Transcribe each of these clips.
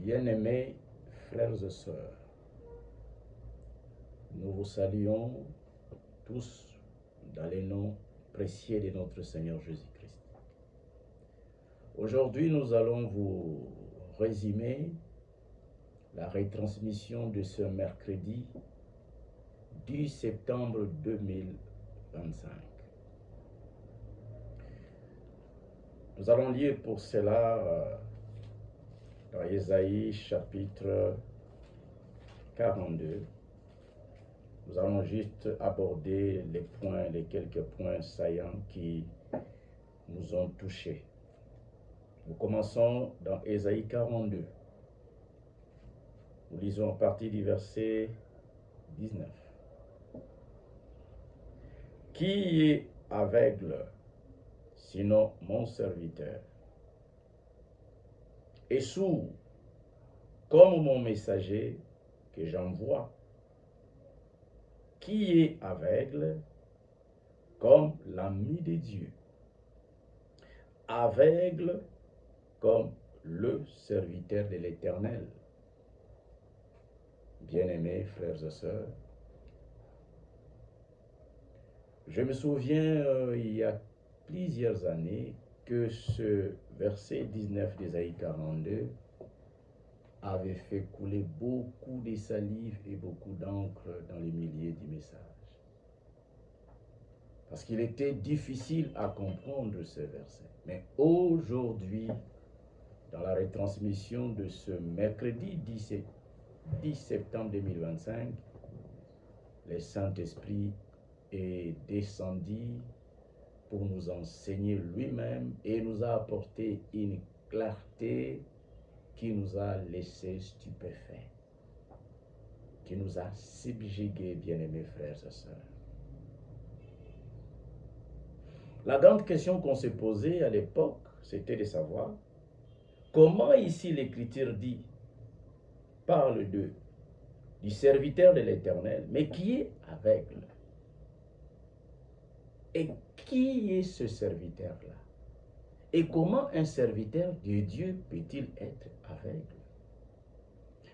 Bien-aimés frères et sœurs, nous vous saluons tous dans les noms précieux de notre Seigneur Jésus-Christ. Aujourd'hui, nous allons vous résumer la retransmission de ce mercredi 10 septembre 2025. Nous allons lire pour cela dans Ésaïe chapitre 42. Nous allons juste aborder les quelques points saillants qui nous ont touchés. Nous commençons dans Ésaïe 42. Nous lisons à partir du verset 19. Qui est aveugle, sinon mon serviteur, et sourd, comme mon messager que j'envoie? Qui est aveugle, comme l'ami de Dieu, aveugle comme le serviteur de l'Éternel? Bien-aimés frères et sœurs, je me souviens il y a plusieurs années que ce verset 19 d'Ésaïe 42 avait fait couler beaucoup de salive et beaucoup d'encre dans les milieux du message. Parce qu'il était difficile à comprendre ce verset. Mais aujourd'hui, dans la retransmission de ce mercredi 10 septembre 2025, le Saint-Esprit est descendu pour nous enseigner lui-même et nous a apporté une clarté qui nous a laissé stupéfaits, qui nous a subjugués, bien-aimés frères et sœurs. La grande question qu'on s'est posée à l'époque, c'était de savoir comment ici l'Écriture parle du serviteur de l'Éternel, mais qui est aveugle. Et qui est ce serviteur-là? Et comment un serviteur de Dieu peut-il être aveugle?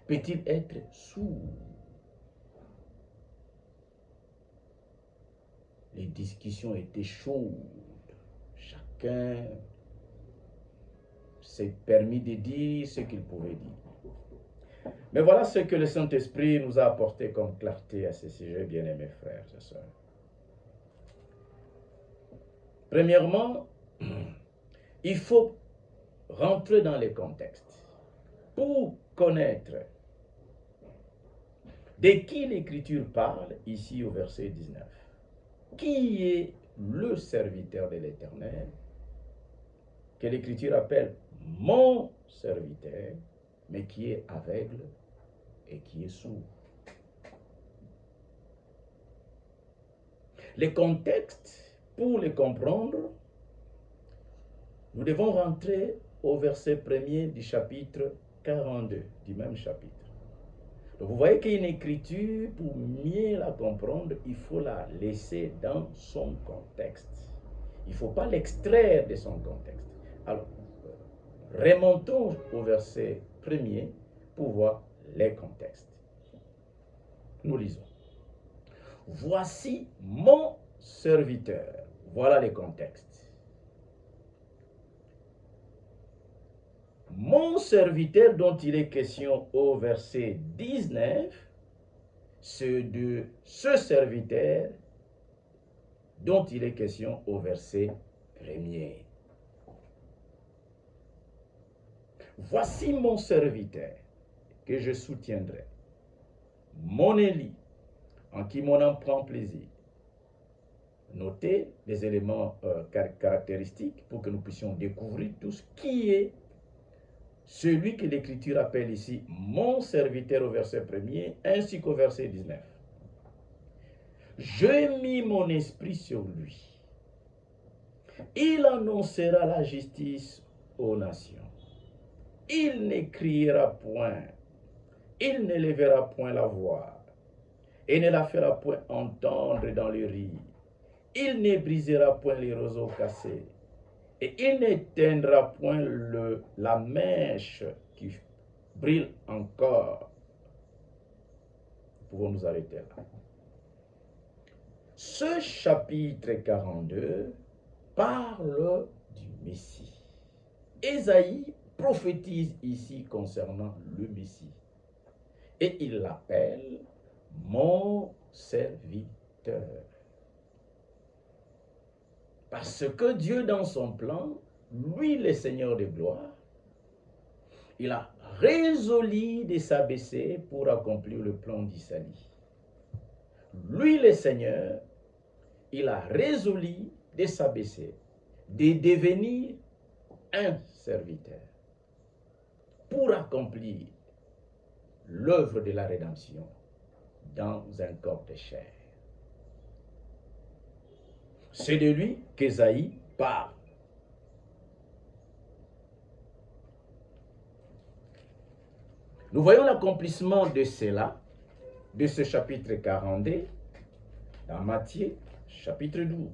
Peut-il être sourd? Les discussions étaient chaudes. Chacun s'est permis de dire ce qu'il pouvait dire. Mais voilà ce que le Saint-Esprit nous a apporté comme clarté à ce sujet, bien-aimés frères et sœurs. Premièrement, il faut rentrer dans les contextes pour connaître de qui l'Écriture parle ici au verset 19. Qui est le serviteur de l'Éternel, que l'Écriture appelle mon serviteur, mais qui est aveugle et qui est sourd. Les contextes, pour les comprendre, nous devons rentrer au verset 1er du chapitre 42, du même chapitre. Donc vous voyez qu'une écriture, pour mieux la comprendre, il faut la laisser dans son contexte. Il ne faut pas l'extraire de son contexte. Alors, remontons au verset 1er pour voir les contextes. Nous lisons. Voici mon serviteur. Voilà les contextes. Mon serviteur dont il est question au verset 19, c'est de ce serviteur dont il est question au verset 1er. Voici mon serviteur que je soutiendrai, mon Élie, en qui mon âme prend plaisir. Notez les éléments caractéristiques pour que nous puissions découvrir tout ce qui est celui que l'Écriture appelle ici mon serviteur au verset 1er, ainsi qu'au verset 19. J'ai mis mon esprit sur lui. Il annoncera la justice aux nations. Il ne criera point, il ne lèvera point la voix, et ne la fera point entendre dans le riz. Il ne brisera point les roseaux cassés, et il n'éteindra point la mèche brille encore. Nous pouvons nous arrêter là. Ce chapitre 42 parle du Messie. Ésaïe prophétise ici concernant le Messie. Et il l'appelle mon serviteur. Parce que Dieu, dans son plan, lui, le Seigneur de gloire, il a résolu de s'abaisser pour accomplir le plan d'Isaïe. Lui, le Seigneur, il a résolu de s'abaisser, de devenir un serviteur pour accomplir l'œuvre de la rédemption dans un corps de chair. C'est de lui qu'Ésaïe parle. Nous voyons l'accomplissement de cela, de ce chapitre 42, dans Matthieu, chapitre 12.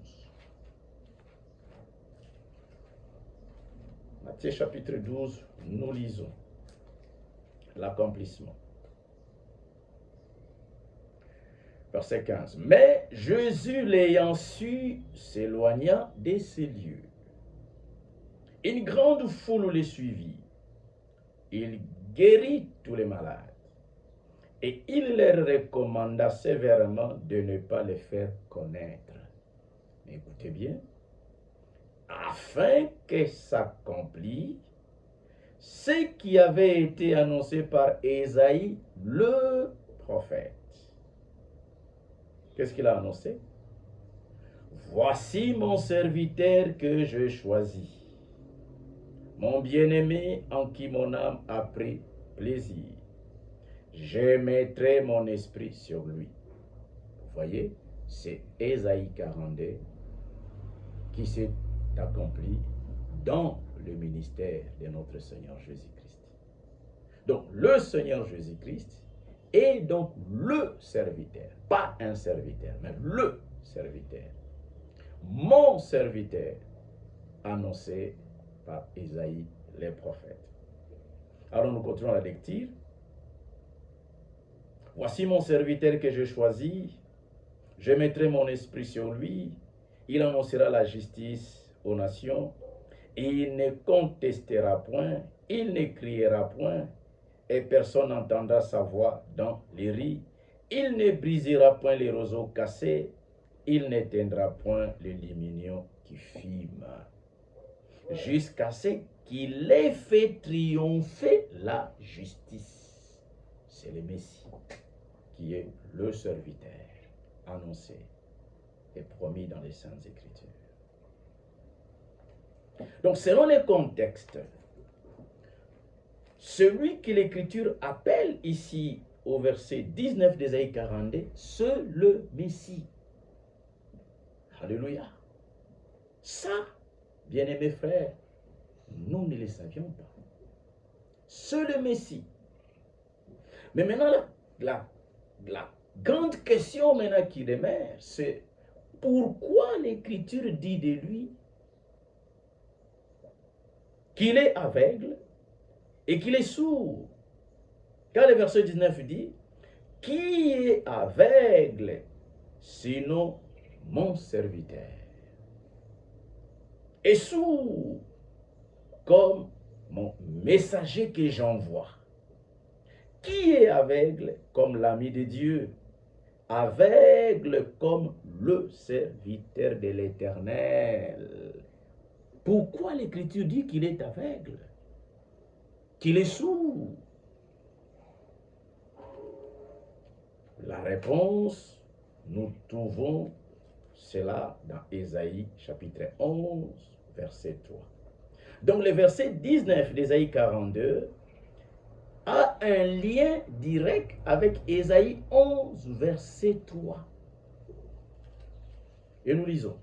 Matthieu, chapitre 12, nous lisons l'accomplissement. Verset 15. Mais Jésus, l'ayant su, s'éloigna de ces lieux. Une grande foule les suivit. Il guérit tous les malades. Et il leur recommanda sévèrement de ne pas les faire connaître. Mais écoutez bien. Afin que s'accomplisse ce qui avait été annoncé par Ésaïe, le prophète. Qu'est-ce qu'il a annoncé? Voici mon serviteur que je choisis, mon bien-aimé en qui mon âme a pris plaisir. Je mettrai mon esprit sur lui. Vous voyez, c'est Ésaïe 42 qui s'est accompli dans le ministère de notre Seigneur Jésus-Christ. Donc, le Seigneur Jésus-Christ est donc le serviteur, pas un serviteur, mais le serviteur. Mon serviteur, annoncé par Ésaïe, les prophètes. Alors nous continuons la lecture. Voici mon serviteur que je choisis, je mettrai mon esprit sur lui, il annoncera la justice aux nations, et il ne contestera point, il ne criera point, et personne n'entendra sa voix dans les rires. Il ne brisera point les roseaux cassés, il n'éteindra point les lumignon qui fument, jusqu'à ce qu'il ait fait triompher la justice. C'est le Messie qui est le serviteur annoncé et promis dans les Saintes Écritures. Donc, selon les contextes, celui que l'Écriture appelle ici au verset 19 d'Ésaïe 42, c'est le Messie. Alléluia. Ça, bien-aimés frères, nous ne le savions pas. C'est le Messie. Mais maintenant, la grande question maintenant qui demeure, c'est pourquoi l'Écriture dit de lui qu'il est aveugle et qu'il est sourd. Car le verset 19 dit, qui est aveugle, sinon mon serviteur, et sourd comme mon messager que j'envoie. Qui est aveugle comme l'ami de Dieu, aveugle comme le serviteur de l'Éternel. Pourquoi l'Écriture dit qu'il est aveugle, qu'il est sourd? La réponse, nous trouvons cela dans Ésaïe chapitre 11, verset 3. Donc le verset 19 d'Ésaïe 42 a un lien direct avec Ésaïe 11, verset 3. Et nous lisons.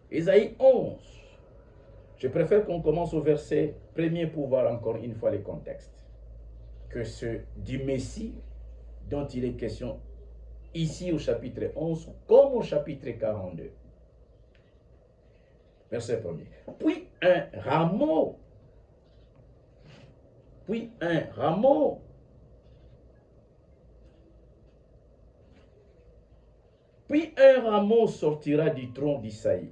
Ésaïe 11. Je préfère qu'on commence au verset 1er pour voir encore une fois les contextes. Que ce du Messie dont il est question ici au chapitre 11 comme au chapitre 42. Verset 1er. Puis un rameau, puis un rameau, puis un rameau sortira du tronc d'Isaïe.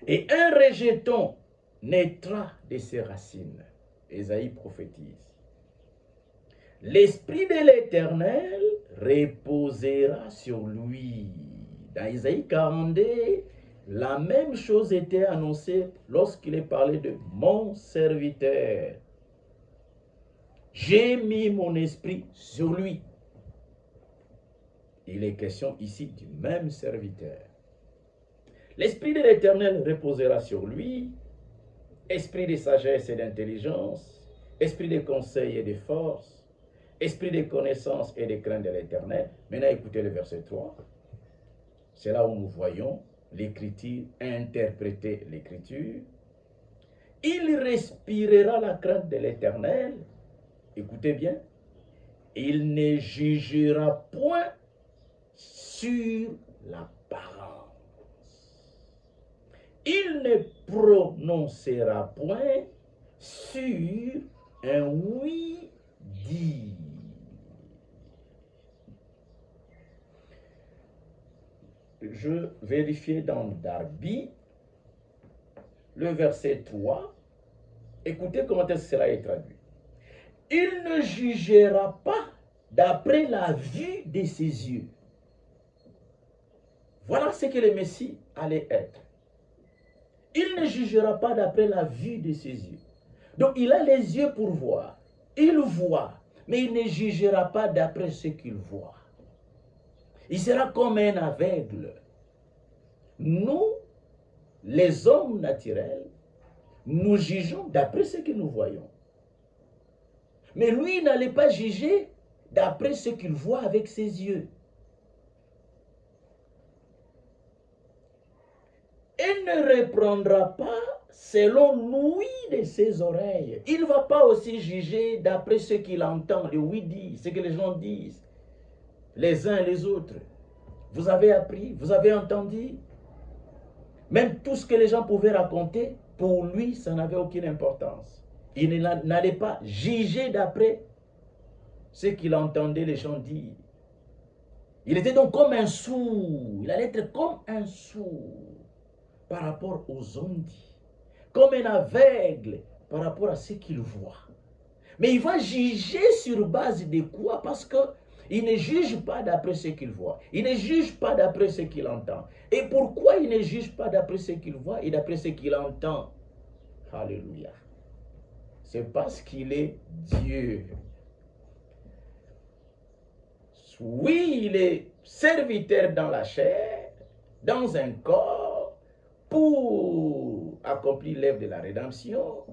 Et un rejeton naîtra de ses racines. Ésaïe prophétise. L'Esprit de l'Éternel reposera sur lui. Dans Ésaïe 42, la même chose était annoncée lorsqu'il est parlé de mon serviteur. J'ai mis mon esprit sur lui. Il est question ici du même serviteur. L'Esprit de l'Éternel reposera sur lui, esprit de sagesse et d'intelligence, esprit de conseil et de force, esprit de connaissance et de crainte de l'Éternel. Maintenant, écoutez le verset 3. C'est là où nous voyons l'Écriture interpréter l'Écriture. Il respirera la crainte de l'Éternel. Écoutez bien. Il ne jugera point sur l'apparence. Il ne prononcera point sur un oui-dit. Je vérifiais dans Darby, le verset 3. Écoutez comment est-ce que cela est traduit. Il ne jugera pas d'après la vue de ses yeux. Voilà ce que le Messie allait être. Il ne jugera pas d'après la vue de ses yeux. Donc il a les yeux pour voir. Il voit, mais il ne jugera pas d'après ce qu'il voit. Il sera comme un aveugle. Nous, les hommes naturels, nous jugeons d'après ce que nous voyons. Mais lui, il n'allait pas juger d'après ce qu'il voit avec ses yeux. Il ne reprendra pas selon l'ouïe de ses oreilles. Il ne va pas aussi juger d'après ce qu'il entend, le oui-dit, ce que les gens disent, les uns et les autres. Vous avez appris, vous avez entendu. Même tout ce que les gens pouvaient raconter, pour lui, ça n'avait aucune importance. Il n'allait pas juger d'après ce qu'il entendait les gens dire. Il était donc comme un sourd. Il allait être comme un sourd par rapport aux ondits, comme un aveugle par rapport à ce qu'il voit. Mais il va juger sur base de quoi? Parce qu'il ne juge pas d'après ce qu'il voit. Il ne juge pas d'après ce qu'il entend. Et pourquoi il ne juge pas d'après ce qu'il voit et d'après ce qu'il entend? Alléluia. C'est parce qu'il est Dieu. Oui, il est serviteur dans la chair, dans un corps, pour accomplir l'œuvre de la rédemption.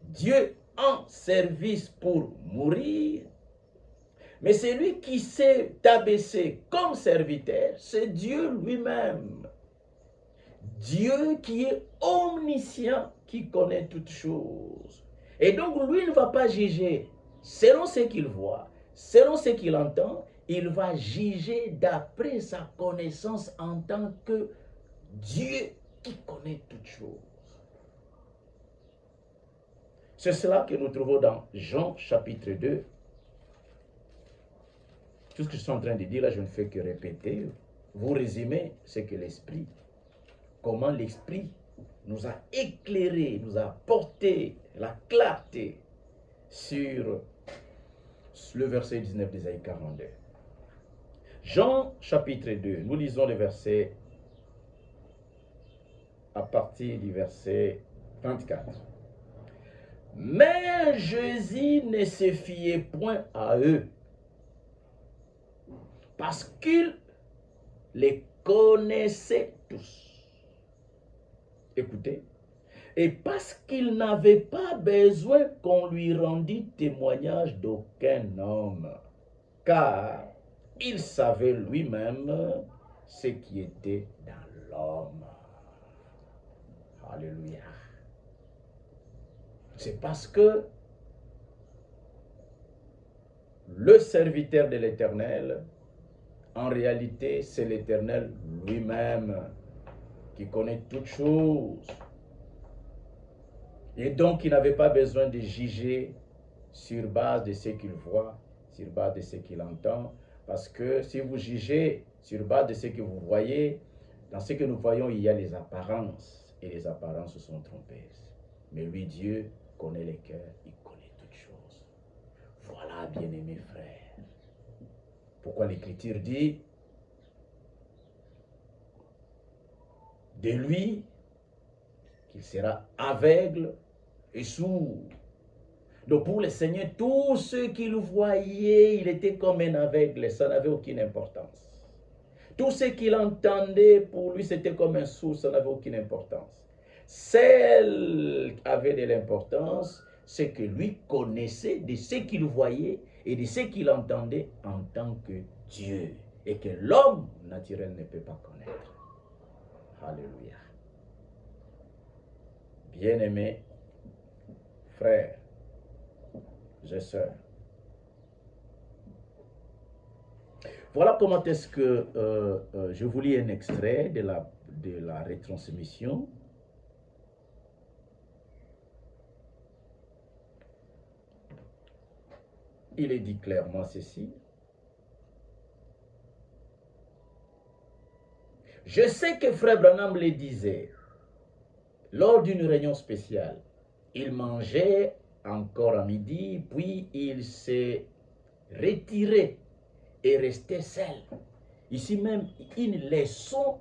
Dieu en service pour mourir. Mais celui qui s'est abaissé comme serviteur, c'est Dieu lui-même. Dieu qui est omniscient, qui connaît toutes choses. Et donc lui ne va pas juger selon ce qu'il voit, selon ce qu'il entend. Il va juger d'après sa connaissance en tant que Dieu qui connaît toutes choses. C'est cela que nous trouvons dans Jean chapitre 2. Tout ce que je suis en train de dire là, je ne fais que répéter. Vous résumez ce que l'Esprit, comment l'Esprit nous a éclairé, nous a porté la clarté sur le verset 19 d'Ésaïe 42. Jean chapitre 2, nous lisons le verset à partir du verset 34. Mais Jésus ne se fiait point à eux, parce qu'il les connaissait tous. Écoutez. Et parce qu'il n'avait pas besoin qu'on lui rendît témoignage d'aucun homme, car il savait lui-même ce qui était dans l'homme. Alléluia. C'est parce que le serviteur de l'Éternel En réalité, c'est l'Éternel lui-même qui connaît toutes choses. Et donc, il n'avait pas besoin de juger sur base de ce qu'il voit, sur base de ce qu'il entend. Parce que si vous jugez sur base de ce que vous voyez, dans ce que nous voyons, il y a les apparences. Et les apparences sont trompeuses. Mais lui, Dieu, connaît les cœurs, il connaît toutes choses. Voilà, bien-aimés frères, pourquoi l'Écriture dit de lui qu'il sera aveugle et sourd. Donc pour le Seigneur, tout ce qu'il voyait, il était comme un aveugle, ça n'avait aucune importance. Tout ce qu'il entendait, pour lui, c'était comme un sourd, ça n'avait aucune importance. Celle qui avait de l'importance, c'est que lui connaissait de ce qu'il voyait et de ce qu'il entendait en tant que Dieu, et que l'homme naturel ne peut pas connaître. Alléluia. Bien-aimés frères et sœurs, voilà comment est-ce que je vous lis un extrait de la retransmission. Il est dit clairement ceci. Je sais que Frère Branham le disait lors d'une réunion spéciale. Il mangeait encore à midi, puis il s'est retiré et restait seul. Ici même, une leçon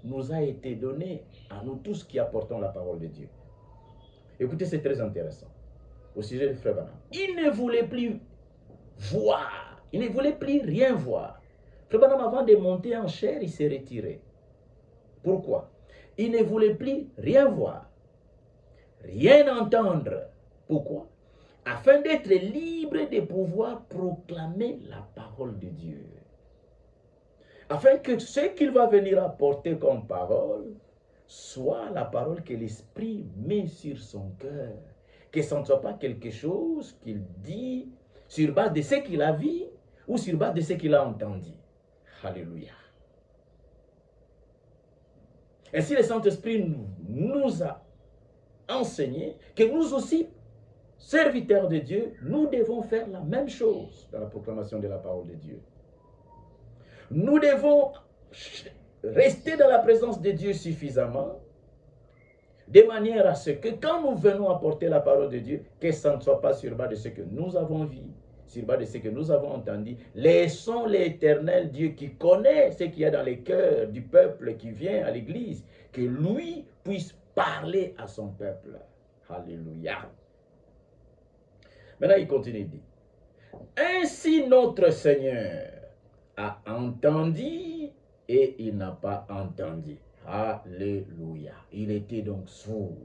nous a été donnée à nous tous qui apportons la parole de Dieu. Écoutez, c'est très intéressant. Au sujet de Frère Branham. Il ne voulait plus voir. Il ne voulait plus rien voir. Frère Branham, avant de monter en chair, il s'est retiré. Pourquoi? Il ne voulait plus rien voir, rien entendre. Pourquoi? Afin d'être libre de pouvoir proclamer la parole de Dieu. Afin que ce qu'il va venir apporter comme parole soit la parole que l'Esprit met sur son cœur. Que ce ne soit pas quelque chose qu'il dit sur base de ce qu'il a vu ou sur base de ce qu'il a entendu. Alléluia. Ainsi, le Saint-Esprit nous a enseigné que nous aussi, serviteurs de Dieu, nous devons faire la même chose dans la proclamation de la parole de Dieu. Nous devons rester dans la présence de Dieu suffisamment, de manière à ce que quand nous venons apporter la parole de Dieu, que ça ne soit pas sur base de ce que nous avons vu, sur base de ce que nous avons entendu. Laissons l'Éternel Dieu qui connaît ce qu'il y a dans les cœurs du peuple qui vient à l'église, que lui puisse parler à son peuple. Alléluia. Maintenant, il continue, il dit, ainsi notre Seigneur a entendu et il n'a pas entendu. Alléluia. Il était donc sourd.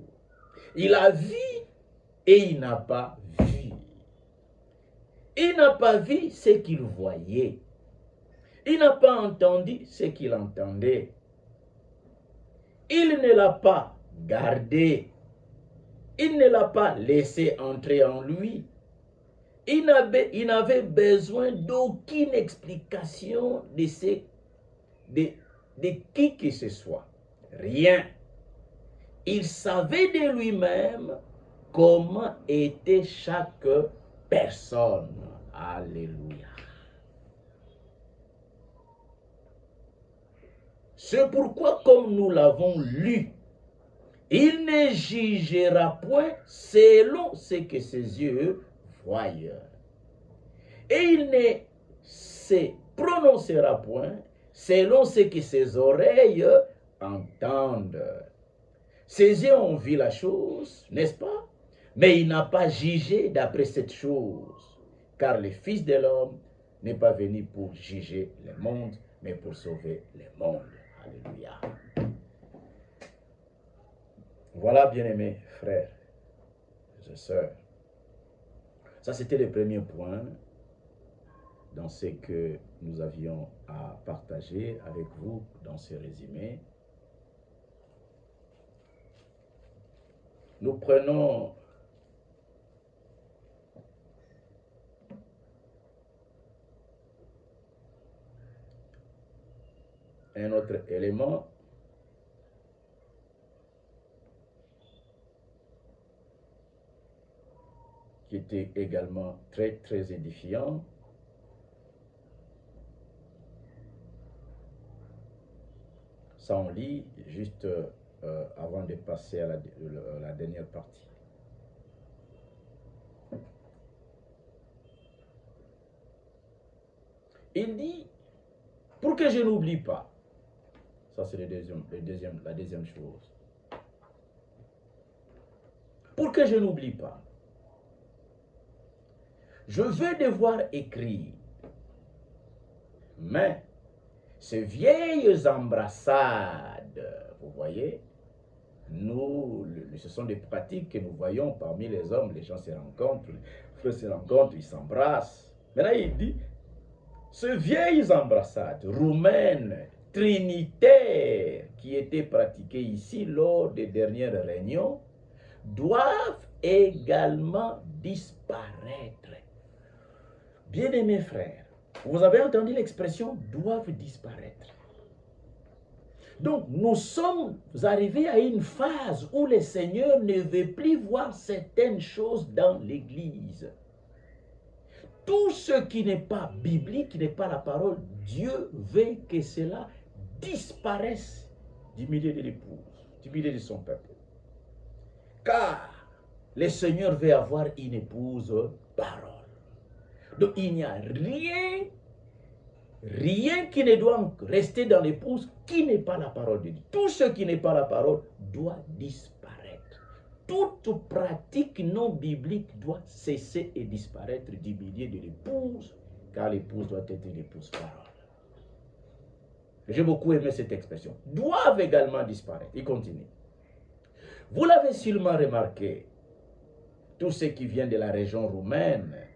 Il a vu et il n'a pas vu. Il n'a pas vu ce qu'il voyait. Il n'a pas entendu ce qu'il entendait. Il ne l'a pas gardé. Il ne l'a pas laissé entrer en lui. Il n'avait besoin d'aucune explication de qui que ce soit. Rien. Il savait de lui-même comment était chaque personne. Alléluia. C'est pourquoi, comme nous l'avons lu, il ne jugera point selon ce que ses yeux voient. Et il ne se prononcera point selon ce que ses oreilles entendent. Ses yeux ont vu la chose, n'est-ce pas? Mais il n'a pas jugé d'après cette chose. Car le Fils de l'homme n'est pas venu pour juger le monde, mais pour sauver le monde. Alléluia. Voilà, bien-aimés frères et sœurs. Ça, c'était le premier point dans ce que nous avions à partager avec vous dans ce résumé. Nous prenons un autre élément. Qui était également très, très édifiant. Ça, on lit juste avant de passer à la dernière partie. Il dit, pour que je n'oublie pas, ça c'est la deuxième chose, pour que je n'oublie pas, je vais devoir écrire, mais ces vieilles embrassades, vous voyez, ce sont des pratiques que nous voyons parmi les hommes. Les gens se rencontrent, les frères se rencontrent, ils s'embrassent. Maintenant, il dit, ces vieilles embrassades roumaines, trinitaires, qui étaient pratiquées ici lors des dernières réunions, doivent également disparaître. Bien-aimés frères, vous avez entendu l'expression « doivent disparaître ». Donc, nous sommes arrivés à une phase où le Seigneur ne veut plus voir certaines choses dans l'Église. Tout ce qui n'est pas biblique, qui n'est pas la parole, Dieu veut que cela disparaisse du milieu de l'épouse, du milieu de son peuple. Car le Seigneur veut avoir une épouse parole. Donc, il n'y a rien qui ne doit rester dans l'épouse qui n'est pas la parole de Dieu. Tout ce qui n'est pas la parole doit disparaître. Toute pratique non biblique doit cesser et disparaître du milieu de l'épouse, car l'épouse doit être une épouse parole. J'ai beaucoup aimé cette expression. Doivent également disparaître. Il continue. Vous l'avez sûrement remarqué, tous ceux qui viennent de la région roumaine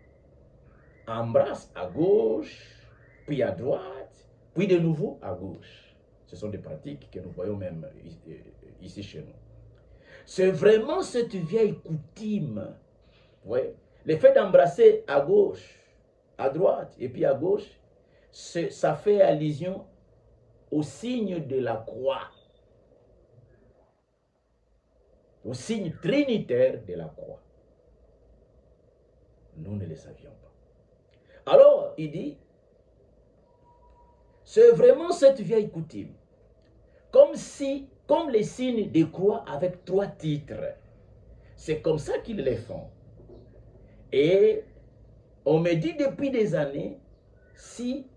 embrassent à gauche, puis à droite, puis de nouveau à gauche. Ce sont des pratiques que nous voyons même ici chez nous. C'est vraiment cette vieille coutume. Ouais. Le fait d'embrasser à gauche, à droite et puis à gauche, ça fait allusion au signe de la croix. Au signe trinitaire de la croix. Nous ne le savions pas. Alors, il dit, c'est vraiment cette vieille coutume. Comme les signes de croix avec 3 titres. C'est comme ça qu'ils les font. Et on me dit depuis des années si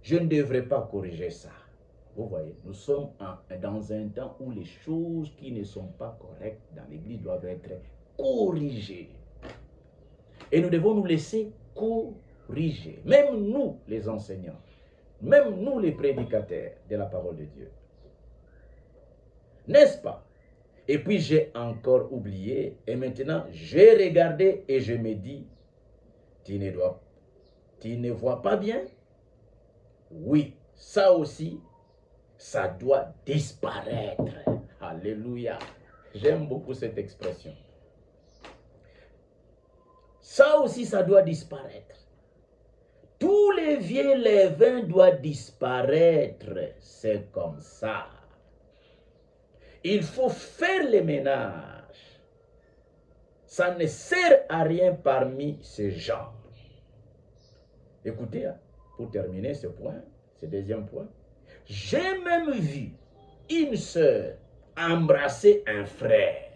je ne devrais pas corriger ça. Vous voyez, nous sommes dans un temps où les choses qui ne sont pas correctes dans l'Église doivent être corrigées. Et nous devons nous laisser corriger. Même nous, les enseignants, même nous, les prédicateurs de la parole de Dieu. N'est-ce pas? Et puis j'ai encore oublié, et maintenant j'ai regardé et je me dis, tu ne vois pas bien? Oui, ça aussi, ça doit disparaître. Alléluia. J'aime beaucoup cette expression. Ça aussi, ça doit disparaître. Tous les vieux levains doivent disparaître. C'est comme ça. Il faut faire le ménage. Ça ne sert à rien parmi ces gens. Écoutez, pour terminer ce point, ce deuxième point, j'ai même vu une sœur embrasser un frère.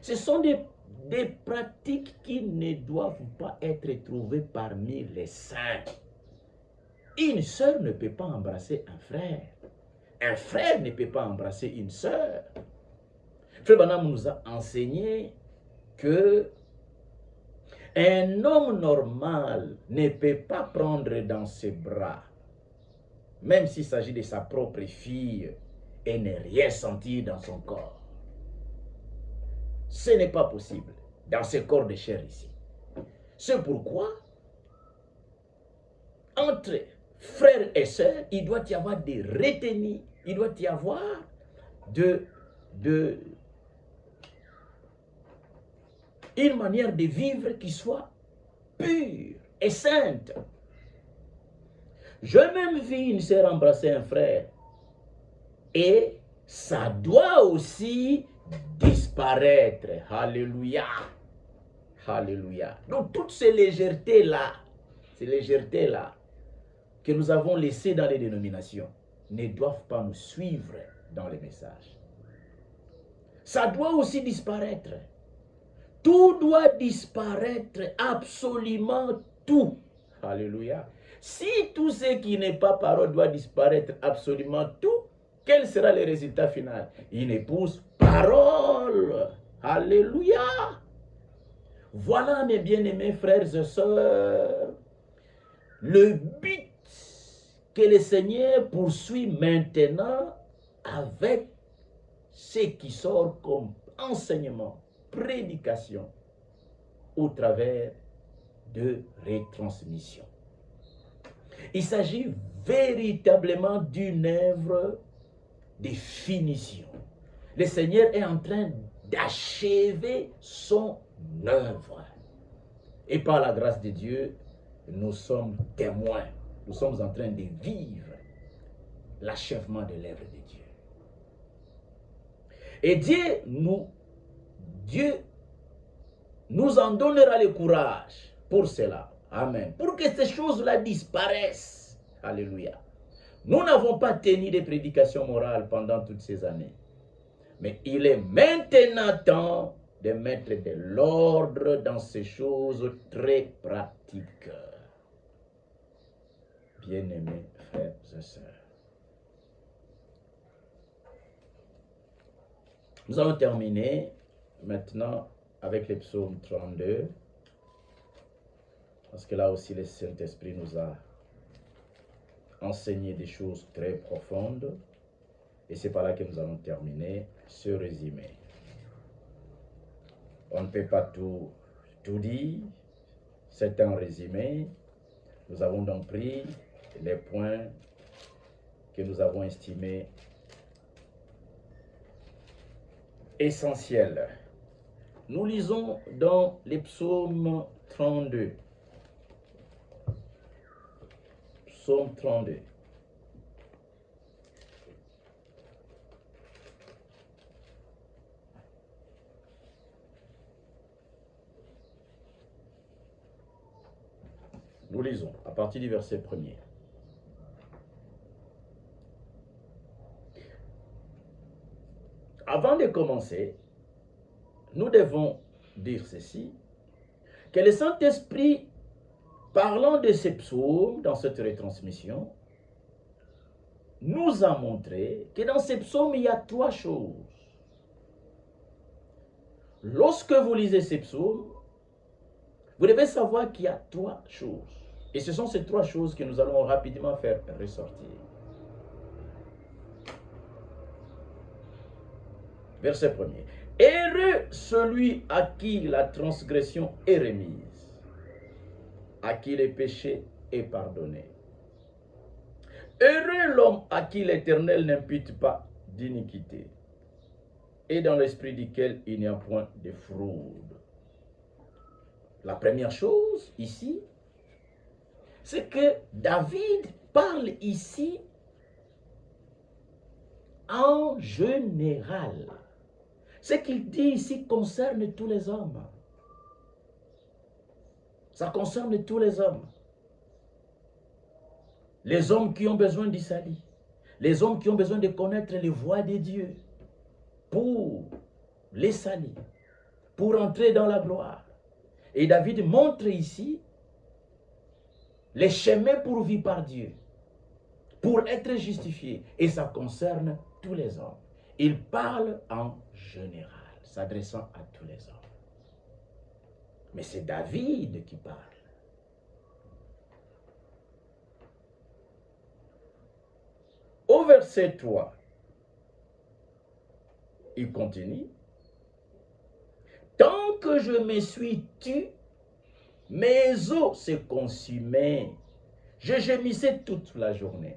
Ce sont des pratiques qui ne doivent pas être trouvées parmi les saints. Une sœur ne peut pas embrasser un frère. Un frère ne peut pas embrasser une sœur. Frère Branham nous a enseigné que un homme normal ne peut pas prendre dans ses bras, même s'il s'agit de sa propre fille, et ne rien sentir dans son corps. Ce n'est pas possible dans ce corps de chair ici. C'est pourquoi, entre frères et sœurs, il doit y avoir des retenues, il doit y avoir une manière de vivre qui soit pure et sainte. J'ai même vu une sœur embrasser un frère. Et ça doit aussi disparaître. Alléluia. Alléluia. Donc toutes ces légèretés-là, que nous avons laissées dans les dénominations, ne doivent pas nous suivre dans les messages. Ça doit aussi disparaître. Tout doit disparaître, absolument tout. Alléluia. Si tout ce qui n'est pas parole doit disparaître, absolument tout, quel sera le résultat final? Une épouse parole. Alléluia. Voilà, mes bien-aimés frères et sœurs, le but que le Seigneur poursuit maintenant avec ce qui sort comme enseignement, prédication, au travers de retransmission. Il s'agit véritablement d'une œuvre de finition. Le Seigneur est en train d'achever son œuvre. Et par la grâce de Dieu, nous sommes témoins. Nous sommes en train de vivre l'achèvement de l'œuvre de Dieu. Et Dieu nous en donnera le courage pour cela. Amen. Pour que ces choses-là disparaissent. Alléluia. Nous n'avons pas tenu de prédication morale pendant toutes ces années. Mais il est maintenant temps de mettre de l'ordre dans ces choses très pratiques. Bien-aimés frères et sœurs. Nous allons terminer maintenant avec le psaume 32. Parce que là aussi, le Saint-Esprit nous a enseigné des choses très profondes. Et c'est par là que nous allons terminer ce résumé. On ne peut pas tout dire. C'est un résumé. Nous avons donc pris les points que nous avons estimés essentiels. Nous lisons dans les psaumes 32. Psaume 32. Nous lisons à partir du verset 1er. Avant de commencer, nous devons dire ceci, que le Saint-Esprit, parlant de ces psaumes dans cette retransmission, nous a montré que dans ces psaumes, il y a trois choses. Lorsque vous lisez ces psaumes, vous devez savoir qu'il y a trois choses. Et ce sont ces trois choses que nous allons rapidement faire ressortir. Verset 1er. Heureux celui à qui la transgression est remise, à qui le péché est pardonné. Heureux l'homme à qui l'Éternel n'impute pas d'iniquité, et dans l'esprit duquel il n'y a point de fraude. La première chose ici, c'est que David parle ici en général. Ce qu'il dit ici concerne tous les hommes. Ça concerne tous les hommes. Les hommes qui ont besoin du salut. Les hommes qui ont besoin de connaître les voies de Dieu pour les saluer, pour entrer dans la gloire. Et David montre ici les chemins pourvus par Dieu pour être justifié. Et ça concerne tous les hommes. Il parle en général, s'adressant à tous les hommes. Mais c'est David qui parle. Au verset 3, il continue. Tant que je me suis tu, mes os se consumaient. Je gémissais toute la journée.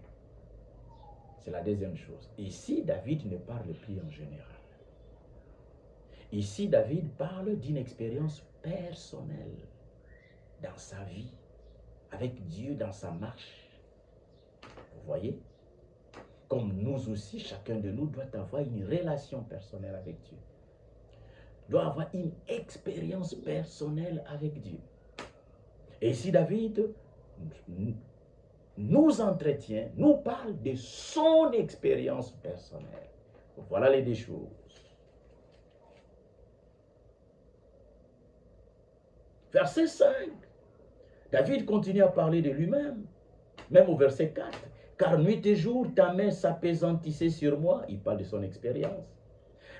C'est la deuxième chose. Ici, David ne parle plus en général. Ici, David parle d'une expérience personnelle dans sa vie, avec Dieu dans sa marche. Vous voyez? Comme nous aussi, chacun de nous doit avoir une relation personnelle avec Dieu. Doit avoir une expérience personnelle avec Dieu. Et ici, David nous entretient, nous parle de son expérience personnelle. Voilà les deux choses. Verset 5. David continue à parler de lui-même, même au verset 4. Car nuit et jour, ta main s'appesantissait sur moi. Il parle de son expérience.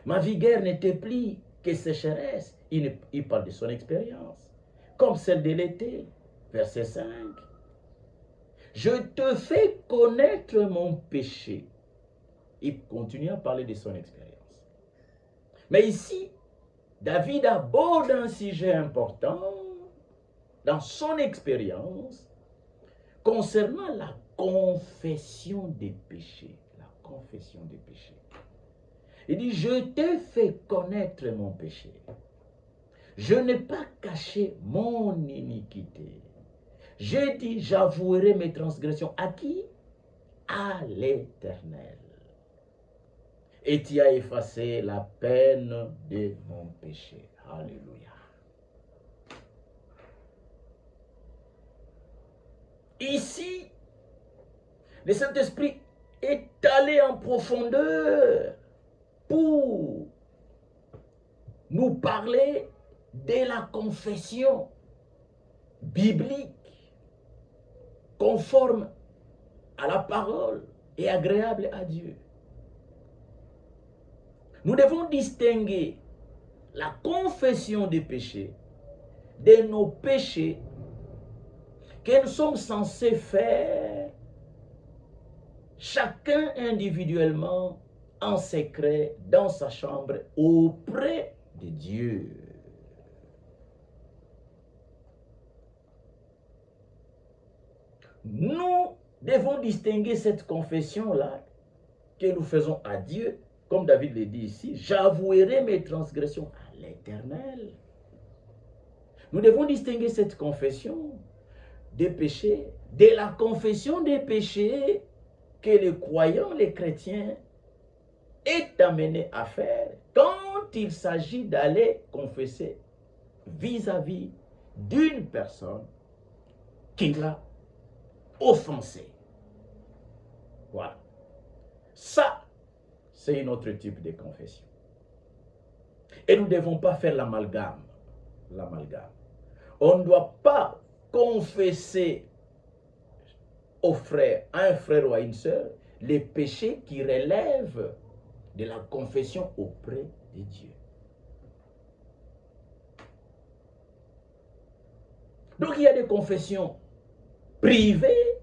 Ma vigueur n'était plus que sécheresse. Il parle de son expérience. Comme celle de l'été. Verset 5. Je te fais connaître mon péché. Il continue à parler de son expérience. Mais ici, David aborde un sujet important dans son expérience concernant la confession des péchés. La confession des péchés. Il dit, je t'ai fait connaître mon péché. Je n'ai pas caché mon iniquité. J'ai dit, j'avouerai mes transgressions. À qui? À l'Éternel. Et tu as effacé la peine de mon péché. Alléluia. Ici, le Saint-Esprit est allé en profondeur pour nous parler de la confession biblique conforme à la parole et agréable à Dieu. Nous devons distinguer la confession des péchés de nos péchés que nous sommes censés faire chacun individuellement en secret dans sa chambre auprès de Dieu. Nous devons distinguer cette confession-là que nous faisons à Dieu, comme David le dit ici, j'avouerai mes transgressions à l'Éternel. Nous devons distinguer cette confession des péchés de la confession des péchés que les croyants, les chrétiens, est amené à faire quand il s'agit d'aller confesser vis-à-vis d'une personne qui l'a offensé. Voilà. Ça, c'est un autre type de confession. Et nous ne devons pas faire l'amalgame. On ne doit pas confesser au frère, à un frère ou à une sœur, les péchés qui relèvent de la confession auprès de Dieu. Donc il y a des confessions privées,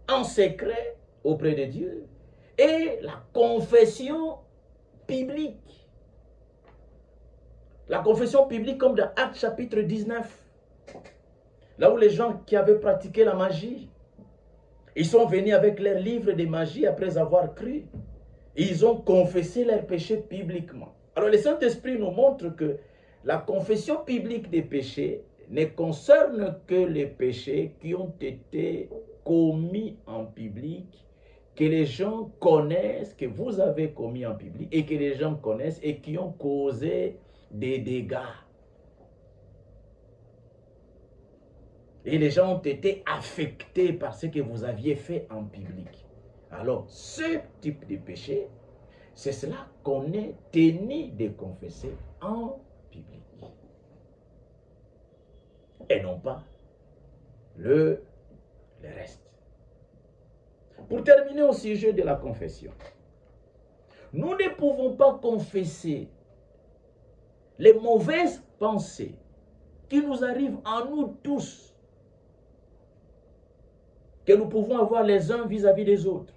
en secret, auprès de Dieu, et la confession publique. La confession publique comme dans Actes chapitre 19, là où les gens qui avaient pratiqué la magie, ils sont venus avec leurs livres de magie après avoir cru. Ils ont confessé leurs péchés publiquement. Alors le Saint-Esprit nous montre que la confession publique des péchés ne concerne que les péchés qui ont été commis en public, que les gens connaissent, que vous avez commis en public, et que les gens connaissent et qui ont causé des dégâts. Et les gens ont été affectés par ce que vous aviez fait en public. Alors, ce type de péché, c'est cela qu'on est tenu de confesser en public. Et non pas le reste. Pour terminer au sujet de la confession, nous ne pouvons pas confesser les mauvaises pensées qui nous arrivent à nous tous, que nous pouvons avoir les uns vis-à-vis des autres.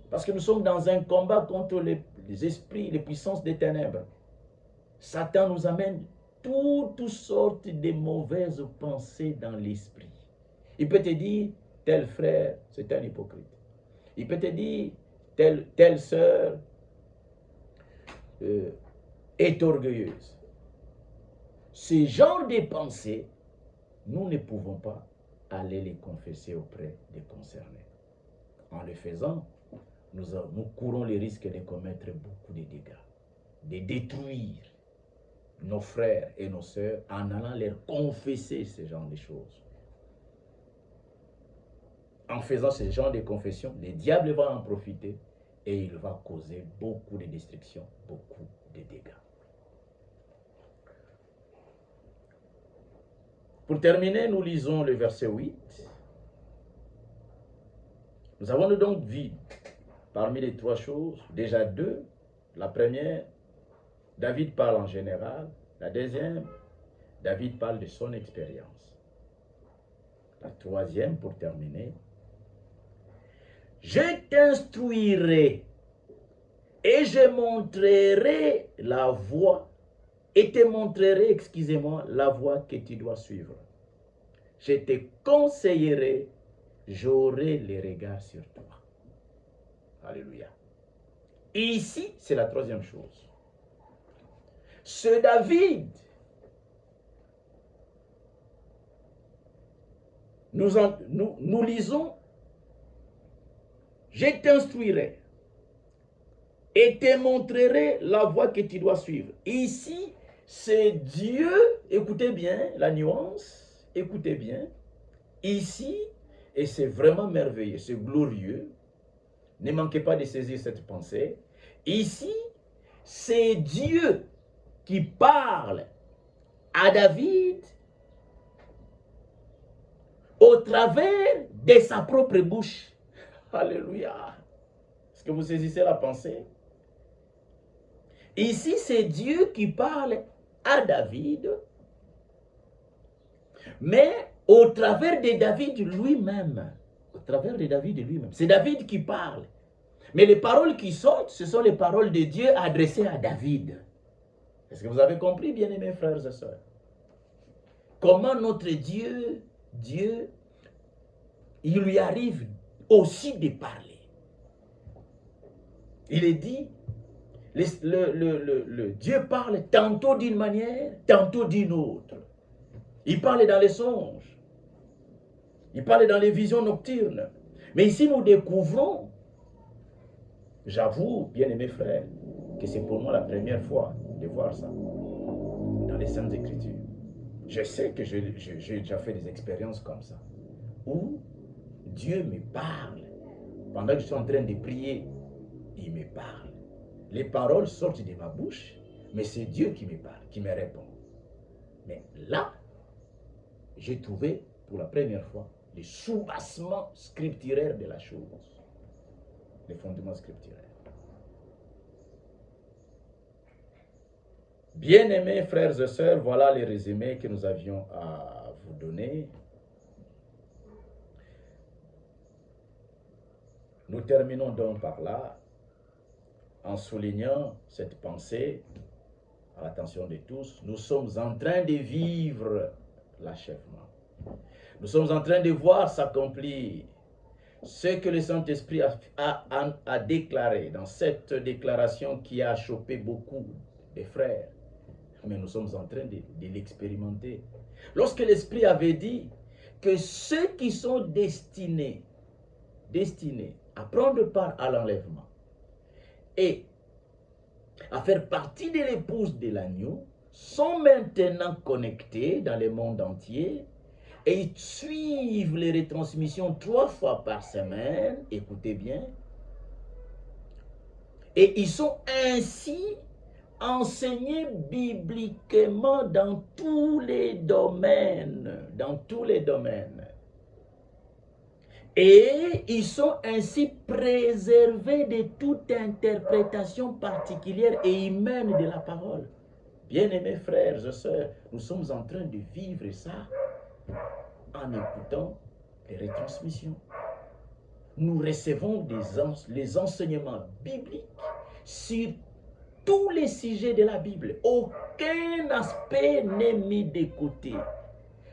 Parce que nous sommes dans un combat contre les esprits, les puissances des ténèbres. Satan nous amène toutes sortes de mauvaises pensées dans l'esprit. Il peut te dire, tel frère, c'est un hypocrite. Il peut te dire, telle sœur est orgueilleuse. Ce genre de pensées, nous ne pouvons pas aller les confesser auprès des concernés. En le faisant, nous courons le risque de commettre beaucoup de dégâts, de détruire nos frères et nos sœurs en allant leur confesser ce genre de choses. En faisant ce genre de confession, le diable va en profiter et il va causer beaucoup de destruction, beaucoup de dégâts. Pour terminer, nous lisons le verset 8. Nous avons donc vu, parmi les trois choses, déjà deux. La première, David parle en général. La deuxième, David parle de son expérience. La troisième, pour terminer, je t'instruirai et je montrerai la voie et te montrerai, excusez-moi, la voie que tu dois suivre. Je te conseillerai, j'aurai les regards sur toi. Alléluia. Ici, c'est la troisième chose. Ce David, nous lisons, je t'instruirai et te montrerai la voie que tu dois suivre. Ici, c'est Dieu, écoutez bien la nuance, écoutez bien, ici, et c'est vraiment merveilleux, c'est glorieux, ne manquez pas de saisir cette pensée, ici, c'est Dieu qui parle à David au travers de sa propre bouche. Alléluia. Est-ce que vous saisissez la pensée? Ici, c'est Dieu qui parle à David, mais au travers de David lui-même. Au travers de David lui-même. C'est David qui parle. Mais les paroles qui sortent, ce sont les paroles de Dieu adressées à David. Est-ce que vous avez compris, bien-aimés frères et sœurs? Comment notre Dieu, il lui arrive aussi de parler. Il est dit, le Dieu parle tantôt d'une manière, tantôt d'une autre. Il parle dans les songes. Il parle dans les visions nocturnes. Mais ici, nous découvrons, j'avoue, bien-aimés frères, que c'est pour moi la première fois de voir ça dans les Saintes Écritures. Je sais que j'ai déjà fait des expériences comme ça, où Dieu me parle. Pendant que je suis en train de prier, il me parle. Les paroles sortent de ma bouche, mais c'est Dieu qui me parle, qui me répond. Mais là, j'ai trouvé pour la première fois les soubassements scripturaires de la chose, les fondements scripturaires. Bien-aimés frères et sœurs, voilà les résumés que nous avions à vous donner. Nous terminons donc par là, en soulignant cette pensée à l'attention de tous. Nous sommes en train de vivre l'achèvement. Nous sommes en train de voir s'accomplir ce que le Saint-Esprit a déclaré dans cette déclaration qui a chopé beaucoup de frères. Mais nous sommes en train de l'expérimenter. Lorsque l'Esprit avait dit que ceux qui sont destinés à prendre part à l'enlèvement et à faire partie de l'épouse de l'agneau sont maintenant connectés dans le monde entier et ils suivent les retransmissions 3 fois par semaine, écoutez bien, et ils sont ainsi enseignés bibliquement dans tous les domaines, Et ils sont ainsi préservés de toute interprétation particulière et humaine de la parole. Bien-aimés frères et sœurs, nous sommes en train de vivre ça en écoutant les retransmissions. Nous recevons les enseignements bibliques sur tous les sujets de la Bible. Aucun aspect n'est mis de côté.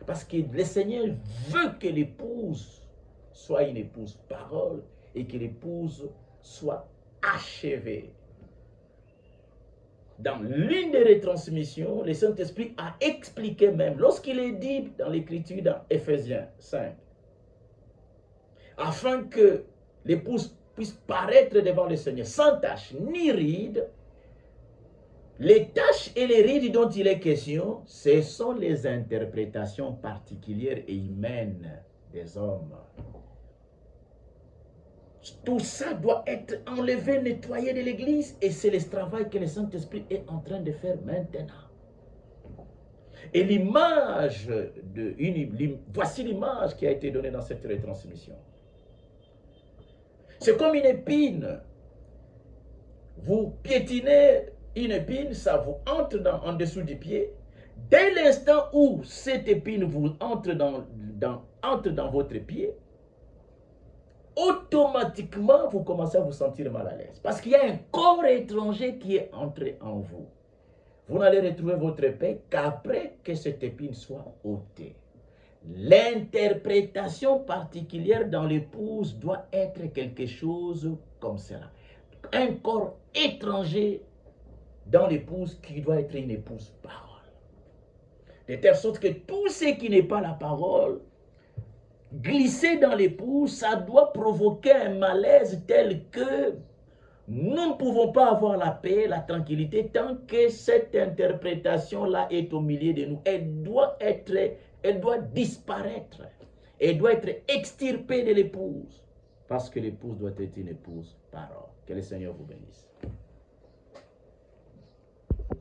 Parce que le Seigneur veut que l'épouse soit une épouse parole et que l'épouse soit achevée. Dans l'une des retransmissions, le Saint-Esprit a expliqué même, lorsqu'il est dit dans l'Écriture, dans Éphésiens 5, afin que l'épouse puisse paraître devant le Seigneur sans tache ni ride. Les taches et les rides dont il est question, ce sont les interprétations particulières et humaines des hommes. Tout ça doit être enlevé, nettoyé de l'Église, et c'est le travail que le Saint-Esprit est en train de faire maintenant. Et voici l'image qui a été donnée dans cette retransmission. C'est comme une épine. Vous piétinez une épine, ça vous entre en dessous du pied. Dès l'instant où cette épine vous entre dans votre pied, automatiquement, vous commencez à vous sentir mal à l'aise. Parce qu'il y a un corps étranger qui est entré en vous. Vous n'allez retrouver votre paix qu'après que cette épine soit ôtée. L'interprétation particulière dans l'épouse doit être quelque chose comme cela. Un corps étranger dans l'épouse qui doit être une épouse parole. De telle sorte que tout ce qui n'est pas la parole, glisser dans l'épouse, ça doit provoquer un malaise tel que nous ne pouvons pas avoir la paix, la tranquillité, tant que cette interprétation-là est au milieu de nous. Elle doit disparaître. Elle doit être extirpée de l'épouse. Parce que l'épouse doit être une épouse parole. Que le Seigneur vous bénisse.